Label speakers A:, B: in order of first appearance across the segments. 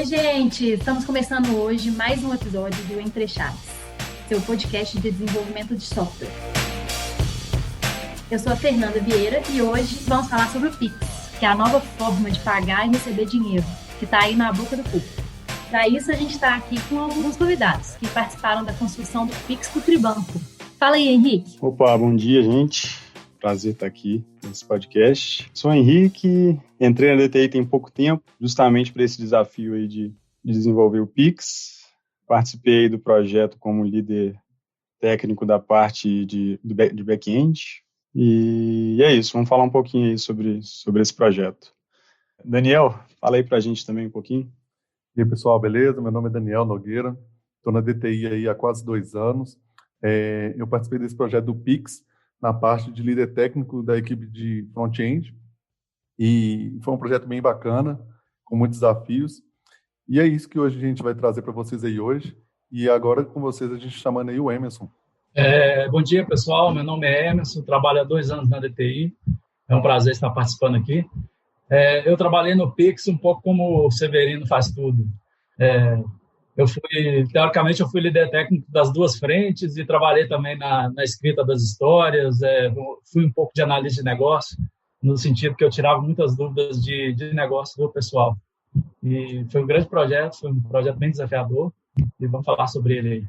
A: gente! Estamos começando hoje mais um episódio do Entre Chaves, seu podcast de desenvolvimento de software. Eu sou a Fernanda Vieira e hoje vamos falar sobre o Pix, que é a nova forma de pagar e receber dinheiro, que está aí na boca do povo. Para isso, a gente está aqui com alguns convidados que participaram da construção do Pix do Tribanco. Fala aí, Henrique.
B: Opa, bom dia, gente. Prazer estar aqui nesse podcast. Sou o Henrique, entrei na DTI tem pouco tempo, justamente para esse desafio aí de desenvolver o Pix. Participei do projeto como líder técnico da parte de back-end. E é isso, vamos falar um pouquinho aí sobre esse projeto. Daniel, fala aí para a gente também um pouquinho.
C: E aí, pessoal, beleza? Meu nome é Daniel Nogueira, estou na DTI aí há quase 2 anos. Eu participei desse projeto do Pix, na parte de líder técnico da equipe de front-end, e foi um projeto bem bacana, com muitos desafios, e é isso que hoje a gente vai trazer para vocês aí hoje, e agora com vocês a gente chamando aí o Emerson.
D: Bom dia, pessoal, meu nome é Emerson, trabalho há 2 anos na DTI, é um prazer estar participando aqui. Eu trabalhei no Pix um pouco como o Severino faz tudo. Teoricamente, eu fui líder técnico das 2 frentes e trabalhei também na escrita das histórias, fui um pouco de análise de negócio, no sentido que eu tirava muitas dúvidas de negócio do pessoal. E foi um grande projeto, foi um projeto bem desafiador, e vamos falar sobre ele aí.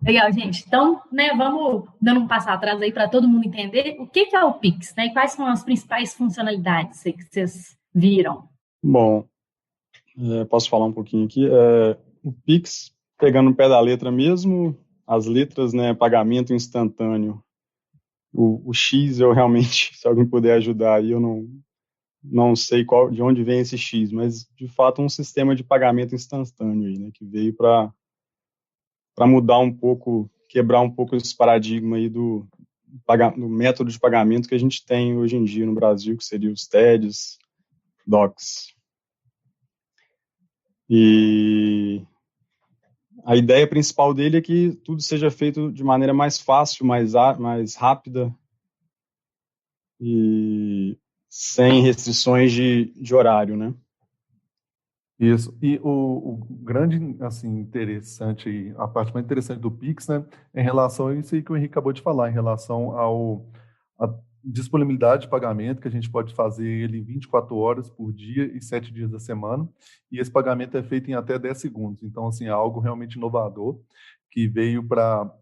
A: Legal, gente. Então, vamos dando um passo atrás aí para todo mundo entender o que é o Pix, e quais são as principais funcionalidades que vocês viram.
B: Bom, posso falar um pouquinho aqui. O Pix, pegando no pé da letra mesmo, as letras, pagamento instantâneo. O X, eu realmente, se alguém puder ajudar aí, eu não sei de onde vem esse X, mas, de fato, um sistema de pagamento instantâneo aí, que veio para mudar um pouco, quebrar um pouco esse paradigma aí do método de pagamento que a gente tem hoje em dia no Brasil, que seria os TEDs, DOCs. E a ideia principal dele é que tudo seja feito de maneira mais fácil, mais rápida e sem restrições de horário, né?
C: Isso. E o grande, assim, interessante, a parte mais interessante do Pix, é em relação a isso aí que o Henrique acabou de falar, em relação à disponibilidade de pagamento, que a gente pode fazer ele 24 horas por dia e 7 dias da semana, e esse pagamento é feito em até 10 segundos. Então, assim, é algo realmente inovador, que veio para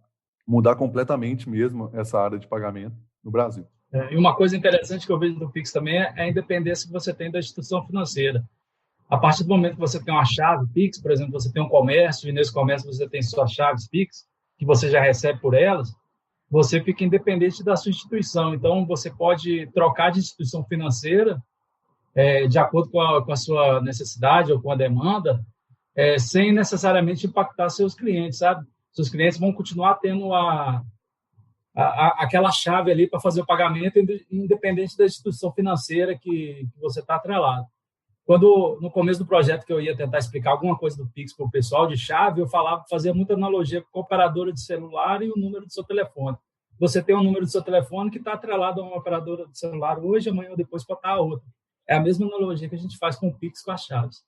C: mudar completamente mesmo essa área de pagamento no Brasil.
D: E uma coisa interessante que eu vejo do Pix também é a independência que você tem da instituição financeira. A partir do momento que você tem uma chave Pix, por exemplo, você tem um comércio, e nesse comércio você tem suas chaves Pix, que você já recebe por elas, você fica independente da sua instituição. Então, você pode trocar de instituição financeira de acordo com a sua necessidade ou com a demanda, sem necessariamente impactar seus clientes, sabe? Seus clientes vão continuar tendo aquela chave ali para fazer o pagamento, independente da instituição financeira que você está atrelado. Quando, no começo do projeto, que eu ia tentar explicar alguma coisa do Pix para o pessoal de chave, eu fazia muita analogia com a operadora de celular e o número do seu telefone. Você tem um número do seu telefone que está atrelado a uma operadora de celular hoje, amanhã ou depois pode estar a outra. É a mesma analogia que a gente faz com o Pix com as chaves.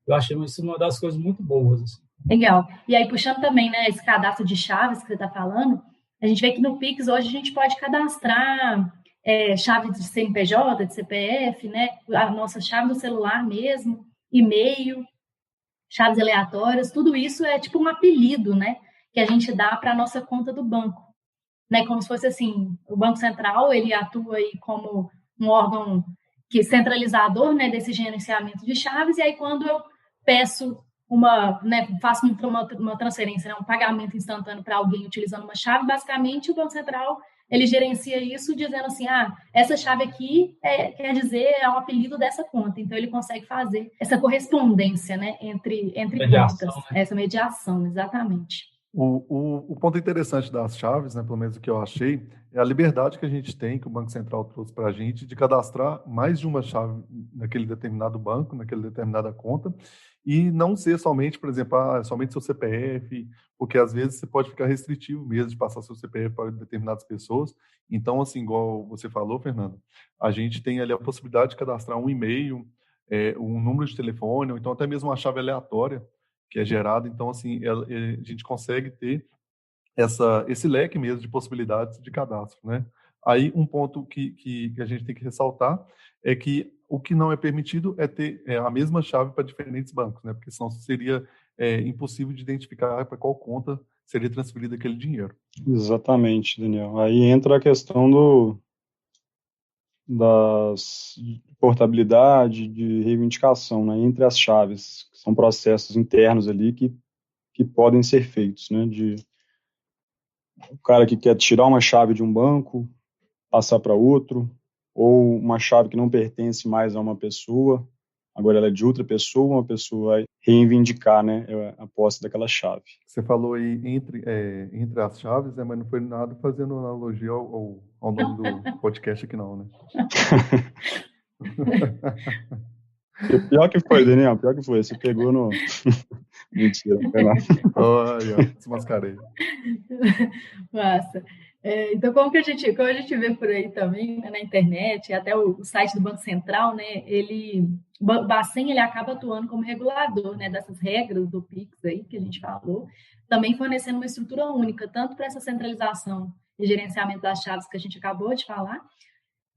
D: Eu achei isso uma das coisas muito boas. Assim.
A: Legal. E aí, puxando também esse cadastro de chaves que você está falando, a gente vê que no Pix hoje a gente pode cadastrar chave de CNPJ, de CPF, a nossa chave do celular mesmo, e-mail, chaves aleatórias, tudo isso é tipo um apelido, que a gente dá para a nossa conta do banco. Como se fosse assim, o Banco Central, ele atua aí como um órgão centralizador, desse gerenciamento de chaves, e aí quando eu peço faço uma transferência, um pagamento instantâneo para alguém utilizando uma chave, basicamente o Banco Central ele gerencia isso dizendo assim, essa chave aqui quer dizer, é um apelido dessa conta. Então, ele consegue fazer essa correspondência, entre
D: mediação,
A: contas. Essa mediação, exatamente.
C: O ponto interessante das chaves, pelo menos o que eu achei, é a liberdade que a gente tem, que o Banco Central trouxe para a gente, de cadastrar mais de uma chave naquele determinado banco, naquela determinada conta, e não ser somente, por exemplo, somente seu CPF, porque às vezes você pode ficar restritivo mesmo de passar seu CPF para determinadas pessoas. Então, assim, igual você falou, Fernando, a gente tem ali a possibilidade de cadastrar um e-mail, um número de telefone, ou então até mesmo uma chave aleatória que é gerada. Então, assim, a gente consegue ter esse leque mesmo de possibilidades de cadastro, né? Aí, um ponto que a gente tem que ressaltar é que o que não é permitido é ter a mesma chave para diferentes bancos, né? Porque senão seria impossível de identificar para qual conta seria transferido aquele dinheiro.
B: Exatamente, Daniel. Aí entra a questão das portabilidade, de reivindicação, né, entre as chaves, que são processos internos ali que podem ser feitos, né, o cara que quer tirar uma chave de um banco, passar para outro, ou uma chave que não pertence mais a uma pessoa, agora ela é de outra pessoa, uma pessoa vai reivindicar, né, a posse daquela chave.
C: Você falou aí entre as chaves, né, mas não foi nada fazendo analogia ao nome do podcast aqui não, né?
B: Pior que foi, Daniel, pior que foi. Você pegou no... Mentira, não foi nada.
C: Olha, desmascarei.
A: Massa. Então, como a gente vê por aí também, né, na internet, até o site do Banco Central, né, o Bacen ele acaba atuando como regulador, né, dessas regras do PIX aí que a gente falou, também fornecendo uma estrutura única, tanto para essa centralização e gerenciamento das chaves que a gente acabou de falar,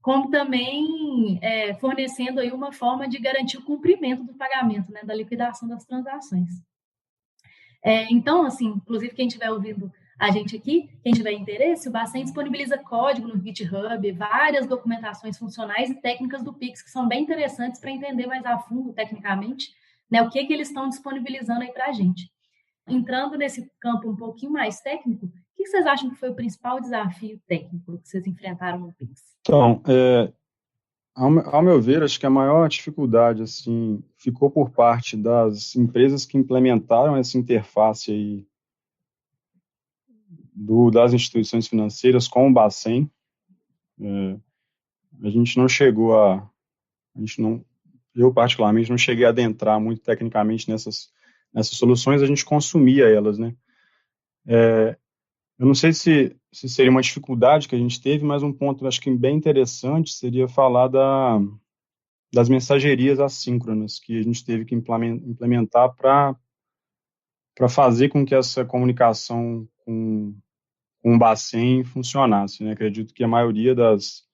A: como também fornecendo aí uma forma de garantir o cumprimento do pagamento, né, da liquidação das transações. Então, assim, inclusive quem estiver ouvindo a gente aqui, quem tiver interesse, o Bacen disponibiliza código no GitHub, várias documentações funcionais e técnicas do Pix que são bem interessantes para entender mais a fundo, tecnicamente, né, o que eles estão disponibilizando aí para a gente. Entrando nesse campo um pouquinho mais técnico, o que vocês acham que foi o principal desafio técnico que vocês enfrentaram no Pix?
B: Então, ao meu ver, acho que a maior dificuldade assim, ficou por parte das empresas que implementaram essa interface aí das instituições financeiras com o Bacen. A gente não chegou eu particularmente não cheguei a adentrar muito tecnicamente nessas soluções, a gente consumia elas, né? Eu não sei se seria uma dificuldade que a gente teve, mas um ponto acho que bem interessante seria falar das mensagerias assíncronas que a gente teve que implementar para fazer com que essa comunicação com o Bacen funcionasse, né? Acredito que a maioria das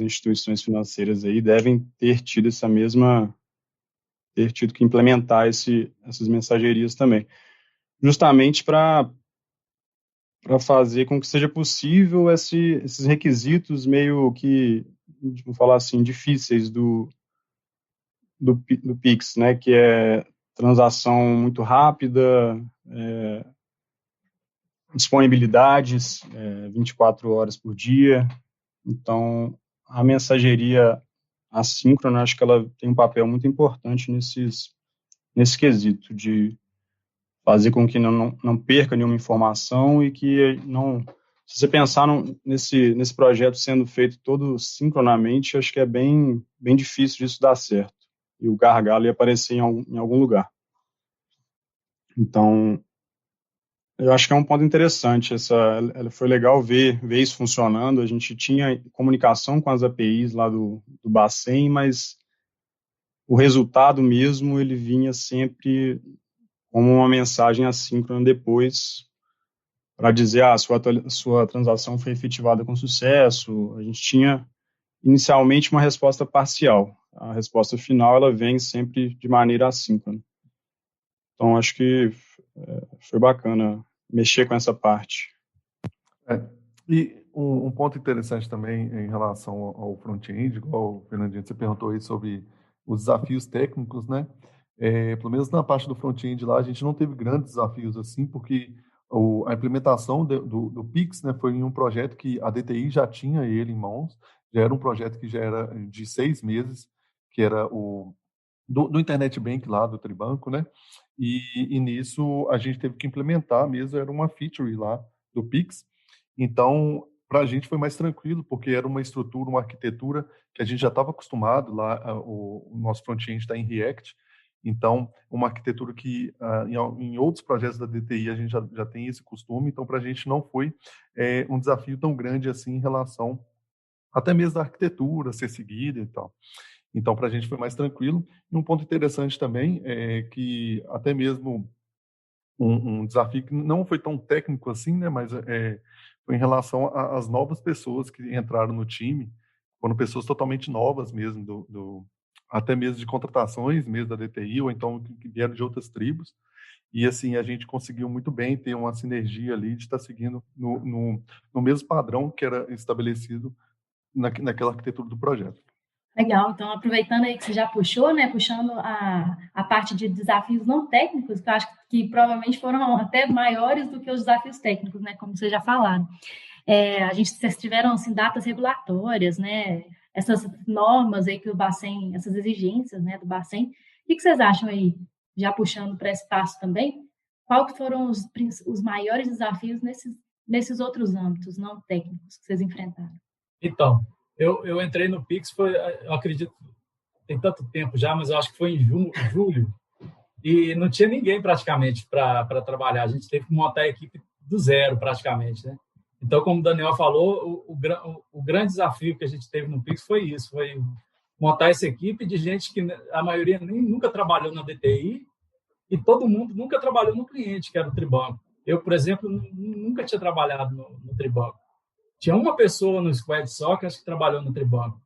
B: instituições financeiras aí devem ter tido ter tido que implementar essas mensagerias também, justamente para fazer com que seja possível esses requisitos meio que, vamos falar assim, difíceis do Pix, né, que é transação muito rápida, disponibilidades 24 horas por dia. Então, a mensageria assíncrona, acho que ela tem um papel muito importante nesse quesito de fazer com que não perca nenhuma informação e que não... Se você pensar nesse projeto sendo feito todo sincronamente, acho que é bem difícil disso dar certo. E o gargalo ia aparecer em algum lugar. Então, eu acho que é um ponto interessante. Foi legal ver isso funcionando. A gente tinha comunicação com as APIs lá do Bacen, mas o resultado mesmo, ele vinha sempre como uma mensagem assíncrona depois, para dizer, sua transação foi efetivada com sucesso. A gente tinha inicialmente uma resposta parcial. A resposta final, ela vem sempre de maneira assíncrona. Então, acho que foi bacana mexer com essa parte.
C: E um ponto interessante também em relação ao front-end, igual o Fernandinho, você perguntou aí sobre os desafios técnicos, né? Pelo menos na parte do front-end lá, a gente não teve grandes desafios assim, porque a implementação do Pix, né, foi em um projeto que a DTI já tinha ele em mãos, já era um projeto que já era de 6 meses, que era do Internet Bank lá, do Tribanco, né? E nisso a gente teve que implementar mesmo, era uma feature lá do Pix. Então, para a gente foi mais tranquilo, porque era uma estrutura, uma arquitetura que a gente já estava acostumado lá, o nosso front-end está em React, então, uma arquitetura que em outros projetos da DTI a gente já tem esse costume, então para a gente não foi um desafio tão grande assim em relação até mesmo da arquitetura ser seguida e tal. Então, para a gente foi mais tranquilo. E um ponto interessante também é que até mesmo um desafio que não foi tão técnico assim, né, mas foi em relação às novas pessoas que entraram no time, foram pessoas totalmente novas mesmo, até mesmo de contratações mesmo da DTI, ou então que vieram de outras tribos. E assim, a gente conseguiu muito bem ter uma sinergia ali de estar seguindo no mesmo padrão que era estabelecido naquela arquitetura do projeto.
A: Legal, então aproveitando aí que você já puxou, né, puxando a parte de desafios não técnicos, que eu acho que provavelmente foram até maiores do que os desafios técnicos, né, como vocês já falaram. Vocês tiveram assim, datas regulatórias, né, essas normas aí que o Bacen, essas exigências, né, do Bacen. O que vocês acham aí, já puxando para esse passo também? Qual que foram os maiores desafios nesses outros âmbitos não técnicos que vocês enfrentaram?
D: Então, eu entrei no Pix, eu acredito, tem tanto tempo já, mas eu acho que foi em julho, e não tinha ninguém praticamente para trabalhar. A gente teve que montar a equipe do zero praticamente, né? Então, como o Daniel falou, o grande desafio que a gente teve no Pix foi isso, foi montar essa equipe de gente que a maioria nunca trabalhou na DTI e todo mundo nunca trabalhou no cliente, que era o Tribanco. Eu, por exemplo, nunca tinha trabalhado no Tribanco. Tinha uma pessoa no squad só que acho que trabalhou no Tribanco.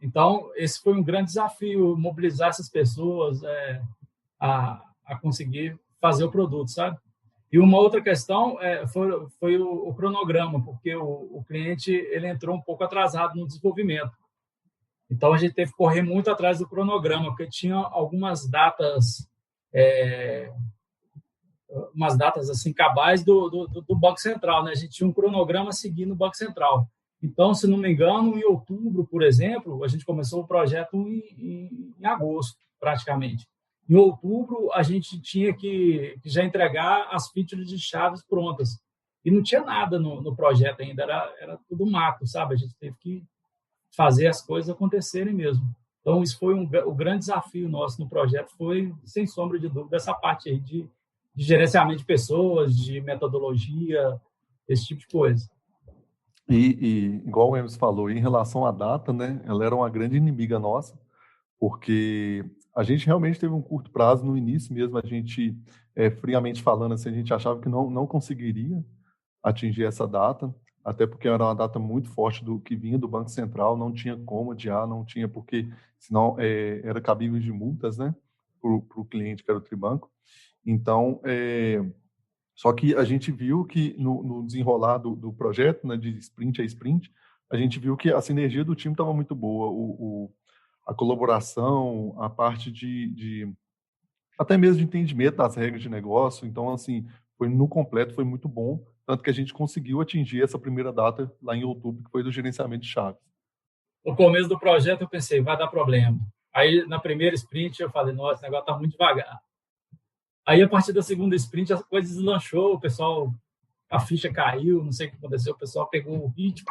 D: Então, esse foi um grande desafio, mobilizar essas pessoas a conseguir fazer o produto, sabe? E uma outra questão foi o cronograma, porque o cliente ele entrou um pouco atrasado no desenvolvimento. Então, a gente teve que correr muito atrás do cronograma, porque tinha algumas datas... umas datas assim cabais do Banco Central, né? A gente tinha um cronograma seguindo o Banco Central. Então, se não me engano, em outubro, por exemplo, a gente começou o projeto em agosto, praticamente. Em outubro, a gente tinha que já entregar as features de chaves prontas. E não tinha nada no projeto ainda, era tudo mato, sabe? A gente teve que fazer as coisas acontecerem mesmo. Então, isso foi o grande desafio nosso no projeto, foi, sem sombra de dúvida, essa parte aí de gerenciamento de pessoas, de metodologia, esse tipo de coisa.
C: E igual o Emerson falou, em relação à data, né, ela era uma grande inimiga nossa, porque a gente realmente teve um curto prazo no início mesmo, a gente, friamente falando, assim, a gente achava que não conseguiria atingir essa data, até porque era uma data muito forte do que vinha do Banco Central, não tinha como adiar, não tinha porque, senão era cabível de multas, né, para o cliente, que era o Tribanco. Então, só que a gente viu que no desenrolar do projeto, né, de sprint a sprint, a gente viu que a sinergia do time estava muito boa, a colaboração, a parte até mesmo de entendimento das regras de negócio. Então, assim, no completo foi muito bom, tanto que a gente conseguiu atingir essa primeira data lá em outubro, que foi do gerenciamento de chaves.
D: No começo do projeto eu pensei, vai dar problema. Aí, na primeira sprint, eu falei, nossa, esse negócio está muito devagar. Aí, a partir da segunda sprint, a coisa deslanchou, a ficha caiu, não sei o que aconteceu, o pessoal pegou o ritmo,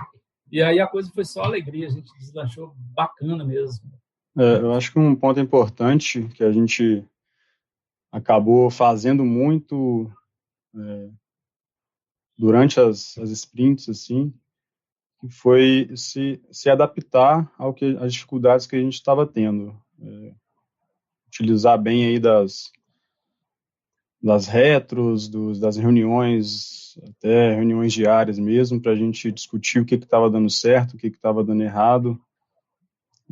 D: e aí a coisa foi só alegria, a gente deslanchou bacana mesmo.
B: Eu acho que um ponto importante que a gente acabou fazendo muito durante as sprints, assim, que foi se adaptar às dificuldades que a gente estava tendo. Utilizar bem aí das retros, das reuniões, até reuniões diárias mesmo, para a gente discutir o que estava dando certo, o que estava dando errado,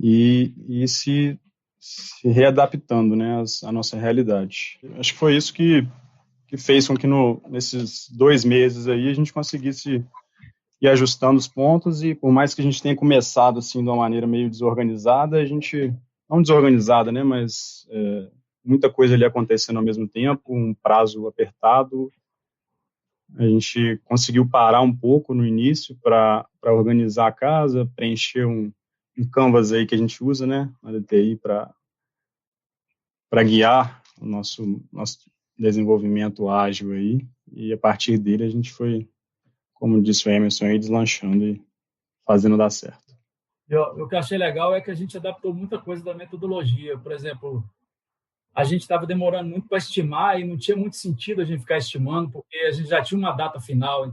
B: e se readaptando, né, à nossa realidade. Acho que foi isso que fez com que nesses 2 meses aí a gente conseguisse ir ajustando os pontos, e por mais que a gente tenha começado assim de uma maneira meio desorganizada, a gente, não desorganizada, né, mas muita coisa ali acontecendo ao mesmo tempo, um prazo apertado. A gente conseguiu parar um pouco no início para organizar a casa, preencher um canvas aí que a gente usa, né, na DTI, para guiar o nosso desenvolvimento ágil aí, e a partir dele a gente foi, como disse o Emerson, aí, deslanchando e fazendo dar certo.
D: O que eu achei legal é que a gente adaptou muita coisa da metodologia. Por exemplo, a gente estava demorando muito para estimar e não tinha muito sentido a gente ficar estimando, porque a gente já tinha uma data final.